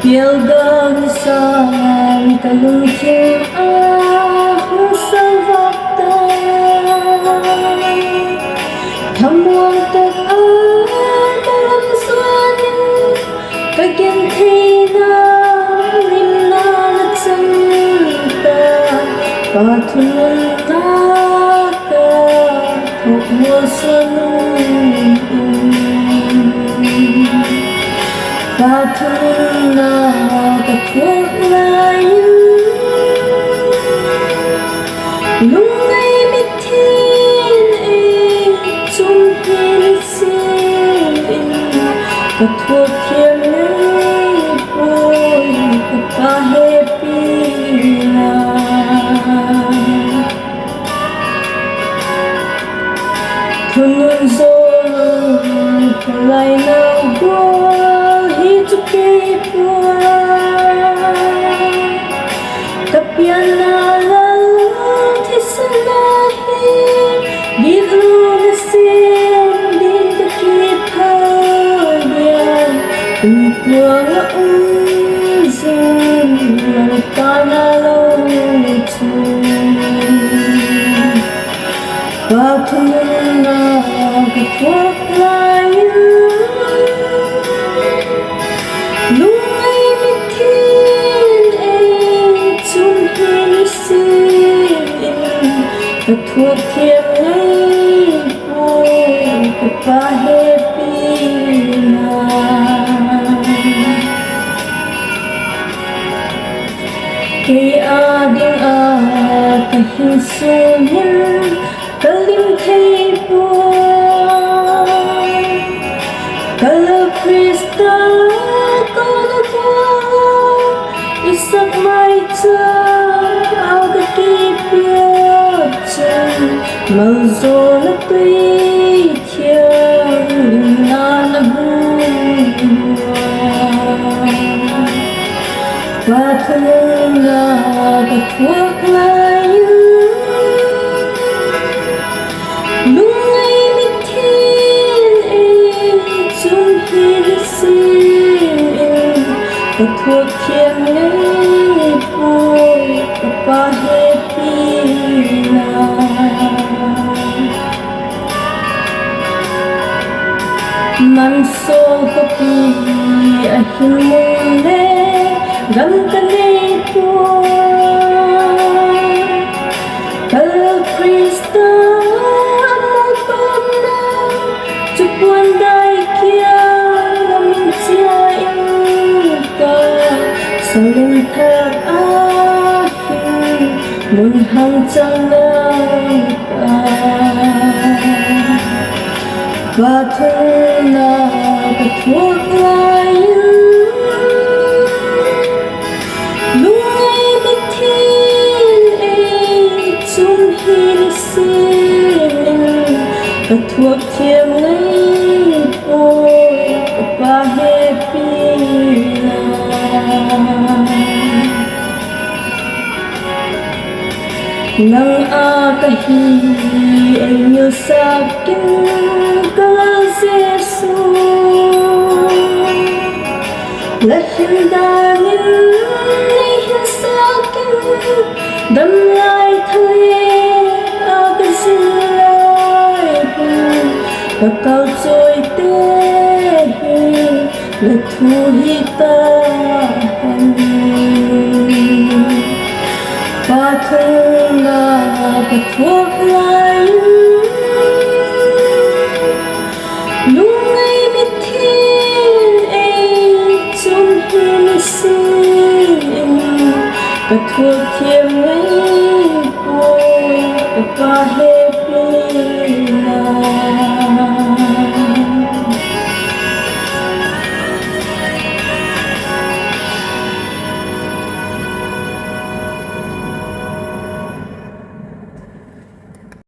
Piagam sang kalungking ahong sa vaktan Hamuang tag-an dalam suanin Kagyan kina rimna nagsanta Patungan naka Tukmo sa Patungan na kapuat lain Lungay bitin ay tumpin silin Kapuat yan ay boy kapahepilan Kunun zon kulay na boy Kapiana lalang tisalahin Bilu nasin din kakipagyan Kumpuang unzin Lalapanalang Patungan na kapwak lain Lungay bitin ay tumpin silin Katwag tiyang ay boy kapahepilan Kay ading kahinsunin Kalim kay boy Kalakrista Isak may agad kipiyatan Malzo na pwitiyang nanabuhan Patungan na katwag lain Lungay bitin ay tumpin silin Katwag tiyang ay boy kapahepilan Mansol kapi ahin muli Gam kanay po Kalakrista amotong na Chupuan day kaya Namin siyain ka Salintag ahin Munghang tiyang ka Patungan na katwag lain Lungay bitin ay tumpin silin Katwag tiyang ay boy kapahepilan Nang akahi ay niyo sa'kin kalasiso Lahindanin niya sa'kin damlay tali agasilay Kakausoy tehi latuhitahan Patungan na katwag lain Lungay bitin ay tumpin silin Katwag tiyang ay boy kapahe